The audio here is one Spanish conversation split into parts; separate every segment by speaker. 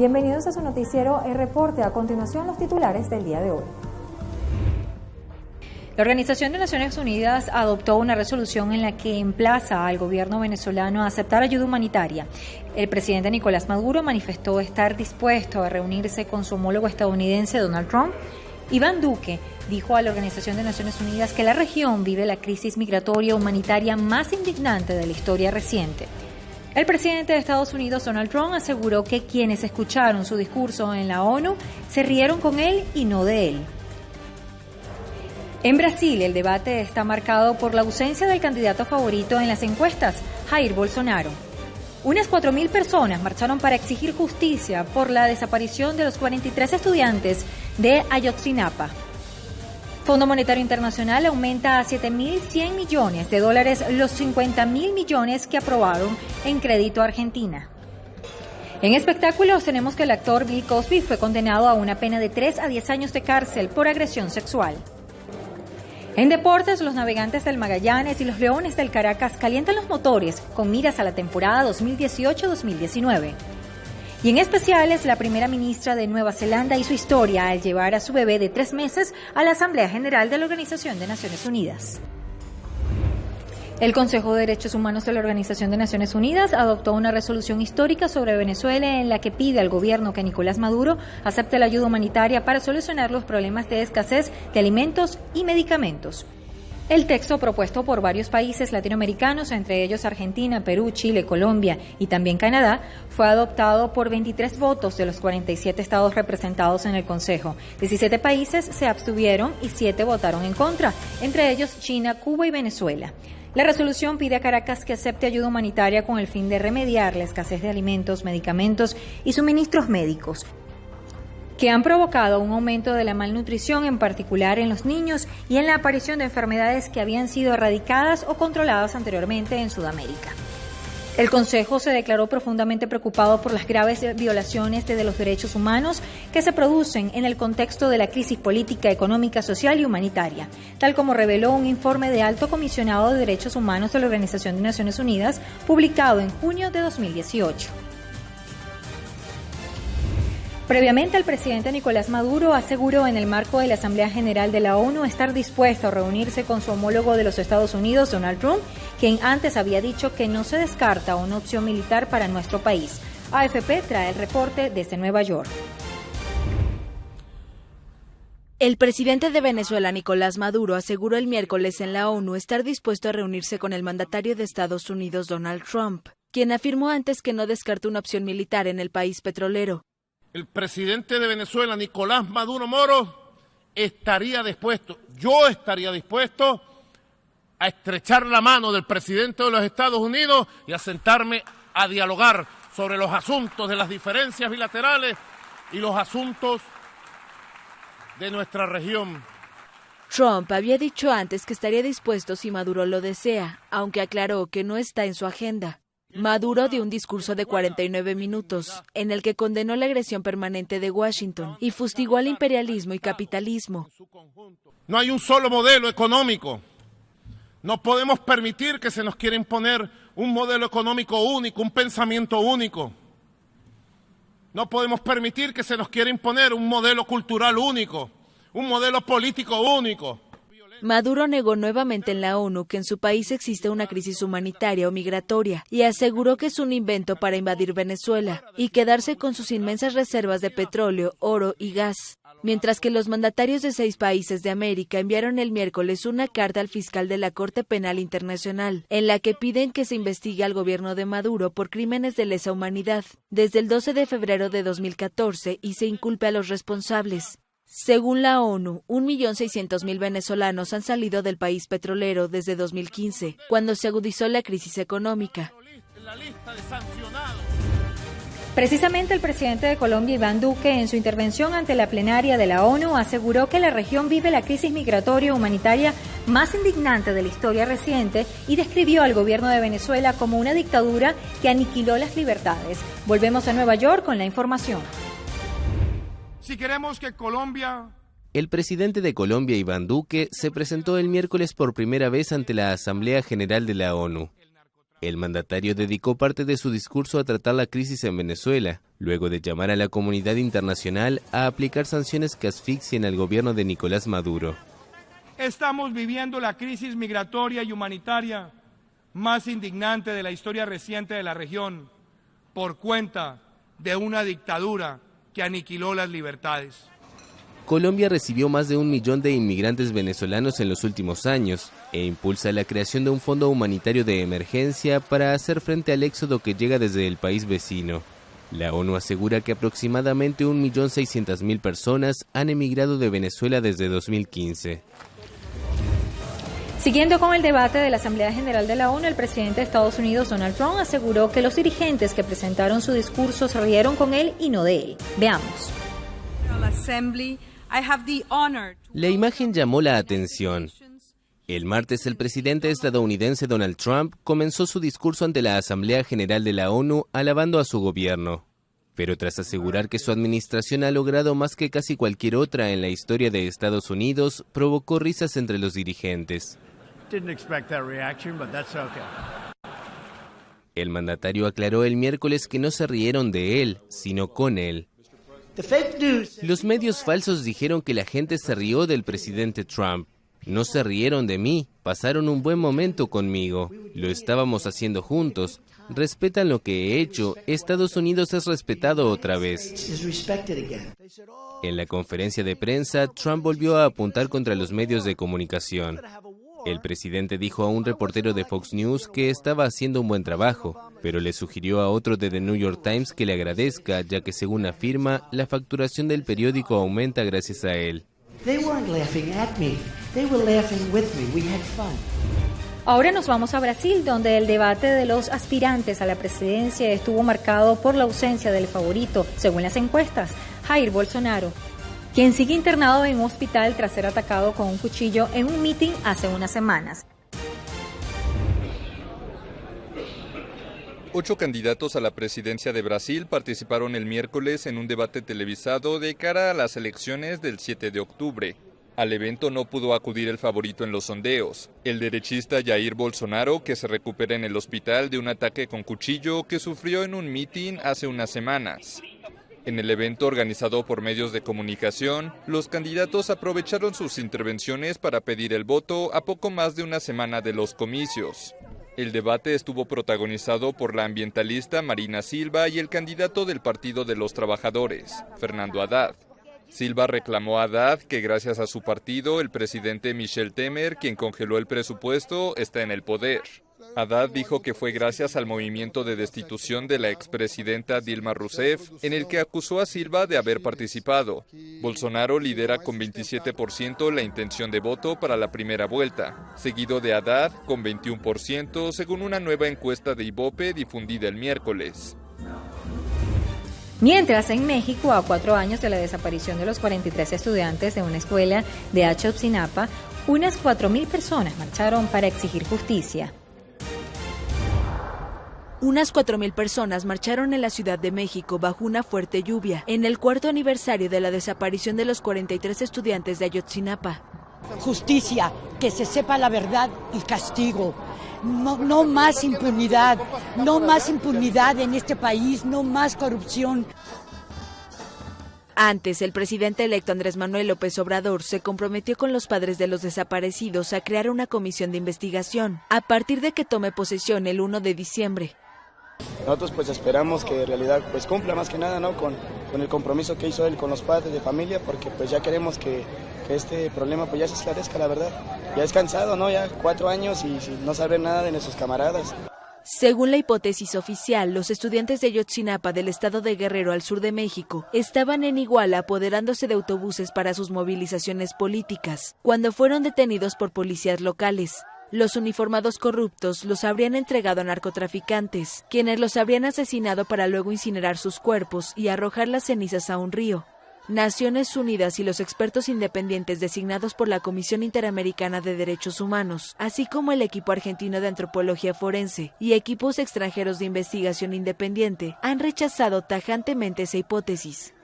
Speaker 1: Bienvenidos a su noticiero El Reporte. A continuación, los titulares del día de hoy.
Speaker 2: La Organización de Naciones Unidas adoptó una resolución en la que emplaza al gobierno venezolano a aceptar ayuda humanitaria. El presidente Nicolás Maduro manifestó estar dispuesto a reunirse con su homólogo estadounidense Donald Trump. Iván Duque dijo a la Organización de Naciones Unidas que la región vive la crisis migratoria humanitaria más indignante de la historia reciente. El presidente de Estados Unidos, Donald Trump, aseguró que quienes escucharon su discurso en la ONU se rieron con él y no de él. En Brasil, el debate está marcado por la ausencia del candidato favorito en las encuestas, Jair Bolsonaro. Unas 4.000 personas marcharon para exigir justicia por la desaparición de los 43 estudiantes de Ayotzinapa. Fondo Monetario Internacional aumenta a $7.100 millones los 50.000 millones que aprobaron en crédito a Argentina. En espectáculos tenemos que el actor Bill Cosby fue condenado a una pena de 3 a 10 años de cárcel por agresión sexual. En deportes, los Navegantes del Magallanes y los Leones del Caracas calientan los motores con miras a la temporada 2018-2019. Y en especiales, la primera ministra de Nueva Zelanda hizo historia al llevar a su bebé de 3 meses a la Asamblea General de la Organización de Naciones Unidas. El Consejo de Derechos Humanos de la Organización de Naciones Unidas adoptó una resolución histórica sobre Venezuela en la que pide al gobierno que Nicolás Maduro acepte la ayuda humanitaria para solucionar los problemas de escasez de alimentos y medicamentos. El texto, propuesto por varios países latinoamericanos, entre ellos Argentina, Perú, Chile, Colombia y también Canadá, fue adoptado por 23 votos de los 47 estados representados en el Consejo. 17 países se abstuvieron y 7 votaron en contra, entre ellos China, Cuba y Venezuela. La resolución pide a Caracas que acepte ayuda humanitaria con el fin de remediar la escasez de alimentos, medicamentos y suministros médicos, que han provocado un aumento de la malnutrición, en particular en los niños, y en la aparición de enfermedades que habían sido erradicadas o controladas anteriormente en Sudamérica. El Consejo se declaró profundamente preocupado por las graves violaciones de los derechos humanos que se producen en el contexto de la crisis política, económica, social y humanitaria, tal como reveló un informe de Alto Comisionado de Derechos Humanos de la Organización de Naciones Unidas, publicado en junio de 2018. Previamente, el presidente Nicolás Maduro aseguró en el marco de la Asamblea General de la ONU estar dispuesto a reunirse con su homólogo de los Estados Unidos, Donald Trump, quien antes había dicho que no se descarta una opción militar para nuestro país. AFP trae el reporte desde Nueva York.
Speaker 3: El presidente de Venezuela, Nicolás Maduro, aseguró el miércoles en la ONU estar dispuesto a reunirse con el mandatario de Estados Unidos, Donald Trump, quien afirmó antes que no descarta una opción militar en el país petrolero.
Speaker 4: El presidente de Venezuela, Nicolás Maduro Moro, estaría dispuesto, yo estaría dispuesto a estrechar la mano del presidente de los Estados Unidos y a sentarme a dialogar sobre los asuntos de las diferencias bilaterales y los asuntos de nuestra región.
Speaker 3: Trump había dicho antes que estaría dispuesto si Maduro lo desea, aunque aclaró que no está en su agenda. Maduro dio un discurso de 49 minutos, en el que condenó la agresión permanente de Washington y fustigó al imperialismo y capitalismo.
Speaker 4: No hay un solo modelo económico. No podemos permitir que se nos quiera imponer un modelo económico único, un pensamiento único. No podemos permitir que se nos quiera imponer un modelo cultural único, un modelo político único.
Speaker 3: Maduro negó nuevamente en la ONU que en su país existe una crisis humanitaria o migratoria y aseguró que es un invento para invadir Venezuela y quedarse con sus inmensas reservas de petróleo, oro y gas. Mientras que los mandatarios de 6 países de América enviaron el miércoles una carta al fiscal de la Corte Penal Internacional, en la que piden que se investigue al gobierno de Maduro por crímenes de lesa humanidad desde el 12 de febrero de 2014 y se inculpe a los responsables. Según la ONU, 1.600.000 venezolanos han salido del país petrolero desde 2015, cuando se agudizó la crisis económica.
Speaker 2: Precisamente el presidente de Colombia, Iván Duque, en su intervención ante la plenaria de la ONU, aseguró que la región vive la crisis migratoria humanitaria más indignante de la historia reciente y describió al gobierno de Venezuela como una dictadura que aniquiló las libertades. Volvemos a Nueva York con la información.
Speaker 5: Si queremos que Colombia...
Speaker 6: El presidente de Colombia, Iván Duque, se presentó el miércoles por primera vez ante la Asamblea General de la ONU. El mandatario dedicó parte de su discurso a tratar la crisis en Venezuela, luego de llamar a la comunidad internacional a aplicar sanciones que asfixien al gobierno de Nicolás Maduro.
Speaker 5: Estamos viviendo la crisis migratoria y humanitaria más indignante de la historia reciente de la región por cuenta de una dictadura que aniquiló las libertades.
Speaker 6: Colombia recibió más de 1 millón de inmigrantes venezolanos en los últimos años e impulsa la creación de un fondo humanitario de emergencia para hacer frente al éxodo que llega desde el país vecino. La ONU asegura que aproximadamente 1.600.000 personas han emigrado de Venezuela desde 2015.
Speaker 2: Siguiendo con el debate de la Asamblea General de la ONU, el presidente de Estados Unidos, Donald Trump, aseguró que los dirigentes que presentaron su discurso se rieron con él y no de él. Veamos.
Speaker 6: La imagen llamó la atención. El martes, el presidente estadounidense Donald Trump comenzó su discurso ante la Asamblea General de la ONU alabando a su gobierno. Pero tras asegurar que su administración ha logrado más que casi cualquier otra en la historia de Estados Unidos, provocó risas entre los dirigentes. El mandatario aclaró el miércoles que no se rieron de él, sino con él. Los medios falsos dijeron que la gente se rió del presidente Trump. No se rieron de mí, pasaron un buen momento conmigo. Lo estábamos haciendo juntos. Respetan lo que he hecho. Estados Unidos es respetado otra vez. En la conferencia de prensa, Trump volvió a apuntar contra los medios de comunicación. El presidente dijo a un reportero de Fox News que estaba haciendo un buen trabajo, pero le sugirió a otro de The New York Times que le agradezca, ya que según afirma, la facturación del periódico aumenta gracias a él.
Speaker 2: Ahora nos vamos a Brasil, donde el debate de los aspirantes a la presidencia estuvo marcado por la ausencia del favorito, según las encuestas, Jair Bolsonaro, quien sigue internado en un hospital tras ser atacado con un cuchillo en un mitin hace unas semanas.
Speaker 7: 8 candidatos a la presidencia de Brasil participaron el miércoles en un debate televisado de cara a las elecciones del 7 de octubre. Al evento no pudo acudir el favorito en los sondeos, el derechista Jair Bolsonaro, que se recupera en el hospital de un ataque con cuchillo que sufrió en un mitin hace unas semanas. En el evento organizado por medios de comunicación, los candidatos aprovecharon sus intervenciones para pedir el voto a poco más de una semana de los comicios. El debate estuvo protagonizado por la ambientalista Marina Silva y el candidato del Partido de los Trabajadores, Fernando Haddad. Silva reclamó a Haddad que gracias a su partido, el presidente Michel Temer, quien congeló el presupuesto, está en el poder. Haddad dijo que fue gracias al movimiento de destitución de la expresidenta Dilma Rousseff, en el que acusó a Silva de haber participado. Bolsonaro lidera con 27% la intención de voto para la primera vuelta, seguido de Haddad con 21%, según una nueva encuesta de Ibope difundida el miércoles.
Speaker 2: Mientras en México, a 4 años de la desaparición de los 43 estudiantes de una escuela de Ayotzinapa, unas 4.000 personas marcharon para exigir justicia.
Speaker 3: Unas 4.000 personas marcharon en la Ciudad de México bajo una fuerte lluvia, en el 4º aniversario de la desaparición de los 43 estudiantes de Ayotzinapa.
Speaker 8: Justicia, que se sepa la verdad y castigo. No más impunidad, no más impunidad en este país, no más corrupción.
Speaker 3: Antes, el presidente electo Andrés Manuel López Obrador se comprometió con los padres de los desaparecidos a crear una comisión de investigación, a partir de que tome posesión el 1 de diciembre.
Speaker 9: Nosotros pues esperamos que en realidad pues cumpla más que nada, ¿no? con el compromiso que hizo él con los padres de familia, porque pues ya queremos que este problema pues ya se esclarezca, la verdad. Ya es cansado, ¿no? Ya 4 años y no saber nada de nuestros camaradas.
Speaker 3: Según la hipótesis oficial, los estudiantes de Ayotzinapa del estado de Guerrero al sur de México estaban en Iguala apoderándose de autobuses para sus movilizaciones políticas, cuando fueron detenidos por policías locales. Los uniformados corruptos los habrían entregado a narcotraficantes, quienes los habrían asesinado para luego incinerar sus cuerpos y arrojar las cenizas a un río. Naciones Unidas y los expertos independientes designados por la Comisión Interamericana de Derechos Humanos, así como el equipo argentino de antropología forense y equipos extranjeros de investigación independiente, han rechazado tajantemente esa hipótesis.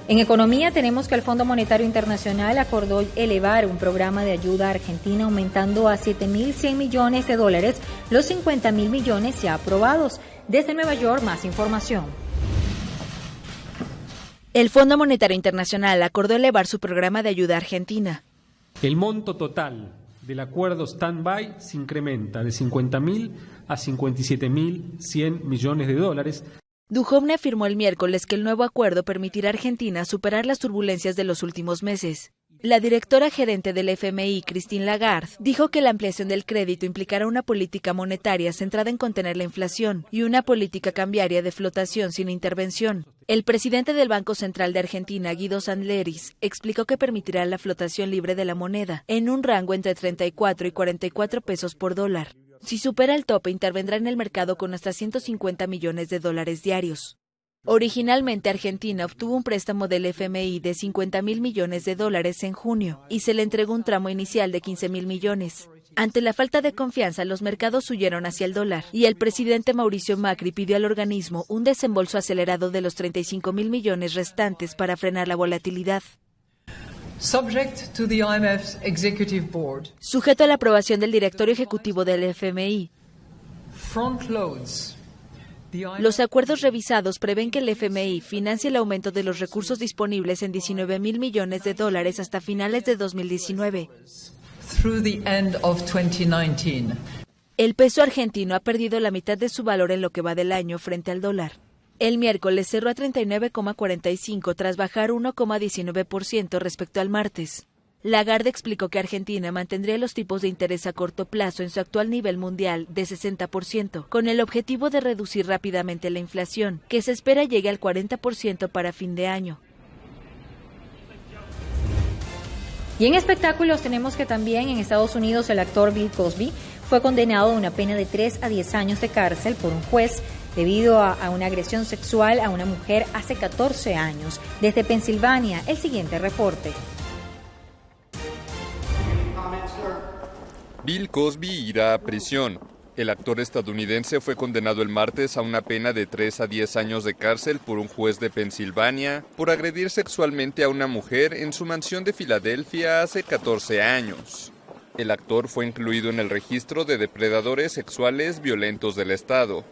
Speaker 2: En economía tenemos que el Fondo Monetario Internacional acordó elevar un programa de ayuda a Argentina aumentando a $7.100 millones los 50.000 millones ya aprobados. Desde Nueva York, más información.
Speaker 3: El Fondo Monetario Internacional acordó elevar su programa de ayuda a Argentina.
Speaker 10: El monto total del acuerdo stand-by se incrementa de 50.000 a 57.100 millones de dólares.
Speaker 3: Duhovne afirmó el miércoles que el nuevo acuerdo permitirá a Argentina superar las turbulencias de los últimos meses. La directora gerente del FMI, Christine Lagarde, dijo que la ampliación del crédito implicará una política monetaria centrada en contener la inflación y una política cambiaria de flotación sin intervención. El presidente del Banco Central de Argentina, Guido Sandleris, explicó que permitirá la flotación libre de la moneda en un rango entre 34 y 44 pesos por dólar. Si supera el tope, intervendrá en el mercado con hasta $150 millones diarios. Originalmente, Argentina obtuvo un préstamo del FMI de $50.000 millones en junio y se le entregó un tramo inicial de $15.000 millones. Ante la falta de confianza, los mercados huyeron hacia el dólar y el presidente Mauricio Macri pidió al organismo un desembolso acelerado de los $35.000 millones restantes para frenar la volatilidad.
Speaker 11: Subject to the IMF's executive board.
Speaker 3: Sujeto a la aprobación del directorio ejecutivo del FMI.
Speaker 11: Frontloads.
Speaker 3: Los acuerdos revisados prevén que el FMI financie el aumento de los recursos disponibles en $19.000 millones hasta finales de 2019.
Speaker 11: Through the end of 2019.
Speaker 3: El peso argentino ha perdido la mitad de su valor en lo que va del año frente al dólar. El miércoles cerró a 39,45 tras bajar 1,19% respecto al martes. Lagarde explicó que Argentina mantendría los tipos de interés a corto plazo en su actual nivel mundial de 60%, con el objetivo de reducir rápidamente la inflación, que se espera llegue al 40% para fin de año.
Speaker 2: Y en espectáculos tenemos que también en Estados Unidos el actor Bill Cosby fue condenado a una pena de 3 a 10 años de cárcel por un juez debido a una agresión sexual a una mujer hace 14 años. Desde Pensilvania, el siguiente reporte.
Speaker 7: Bill Cosby irá a prisión. El actor estadounidense fue condenado el martes a una pena de 3 a 10 años de cárcel por un juez de Pensilvania por agredir sexualmente a una mujer en su mansión de Filadelfia hace 14 años. El actor fue incluido en el registro de depredadores sexuales violentos del estado.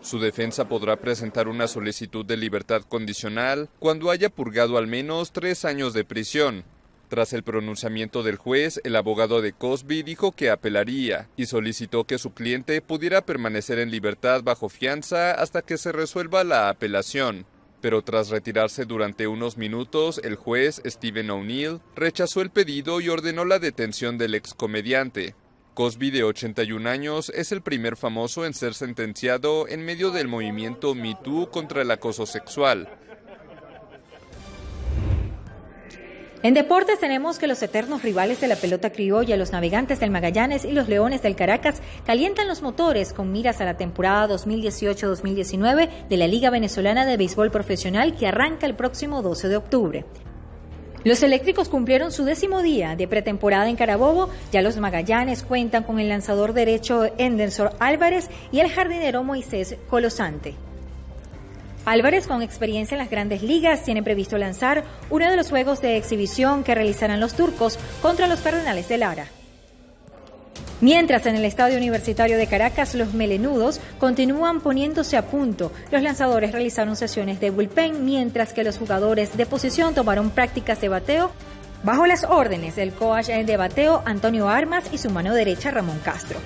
Speaker 7: Su defensa podrá presentar una solicitud de libertad condicional cuando haya purgado al menos 3 años de prisión. Tras el pronunciamiento del juez, el abogado de Cosby dijo que apelaría y solicitó que su cliente pudiera permanecer en libertad bajo fianza hasta que se resuelva la apelación. Pero tras retirarse durante unos minutos, el juez Stephen O'Neill rechazó el pedido y ordenó la detención del excomediante. Cosby, de 81 años, es el primer famoso en ser sentenciado en medio del movimiento Me Too contra el acoso sexual.
Speaker 2: En deportes tenemos que los eternos rivales de la pelota criolla, los Navegantes del Magallanes y los Leones del Caracas, calientan los motores con miras a la temporada 2018-2019 de la Liga Venezolana de Béisbol Profesional que arranca el próximo 12 de octubre. Los eléctricos cumplieron su 10º día de pretemporada en Carabobo. Ya los Magallanes cuentan con el lanzador derecho Enderson Álvarez y el jardinero Moisés Colosante. Álvarez, con experiencia en las grandes ligas, tiene previsto lanzar uno de los juegos de exhibición que realizarán los turcos contra los Cardenales de Lara. Mientras en el Estadio Universitario de Caracas los melenudos continúan poniéndose a punto. Los lanzadores realizaron sesiones de bullpen, mientras que los jugadores de posición tomaron prácticas de bateo bajo las órdenes del coach de bateo Antonio Armas y su mano derecha Ramón Castro.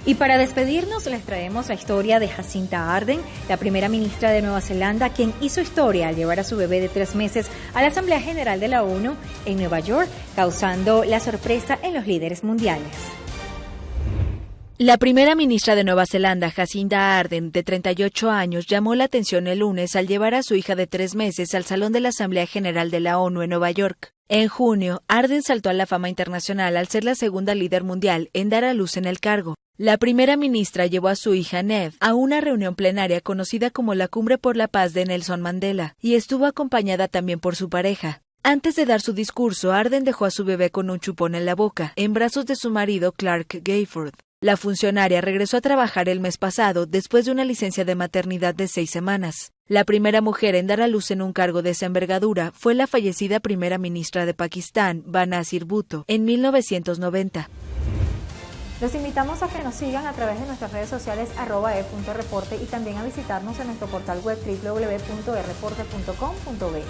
Speaker 2: Y para despedirnos les traemos la historia de Jacinda Ardern, la primera ministra de Nueva Zelanda, quien hizo historia al llevar a su bebé de 3 meses a la Asamblea General de la ONU en Nueva York, causando la sorpresa en los líderes mundiales.
Speaker 3: La primera ministra de Nueva Zelanda, Jacinda Ardern, de 38 años, llamó la atención el lunes al llevar a su hija de 3 meses al Salón de la Asamblea General de la ONU en Nueva York. En junio, Ardern saltó a la fama internacional al ser la segunda líder mundial en dar a luz en el cargo. La primera ministra llevó a su hija Neve a una reunión plenaria conocida como la Cumbre por la Paz de Nelson Mandela y estuvo acompañada también por su pareja. Antes de dar su discurso, Ardern dejó a su bebé con un chupón en la boca, en brazos de su marido Clark Gayford. La funcionaria regresó a trabajar el mes pasado después de una licencia de maternidad de 6 semanas. La primera mujer en dar a luz en un cargo de esa envergadura fue la fallecida primera ministra de Pakistán, Benazir Bhutto, en 1990.
Speaker 1: Los invitamos a que nos sigan a través de nuestras redes sociales @e.reporte y también a visitarnos en nuestro portal web www.ereporte.com.be.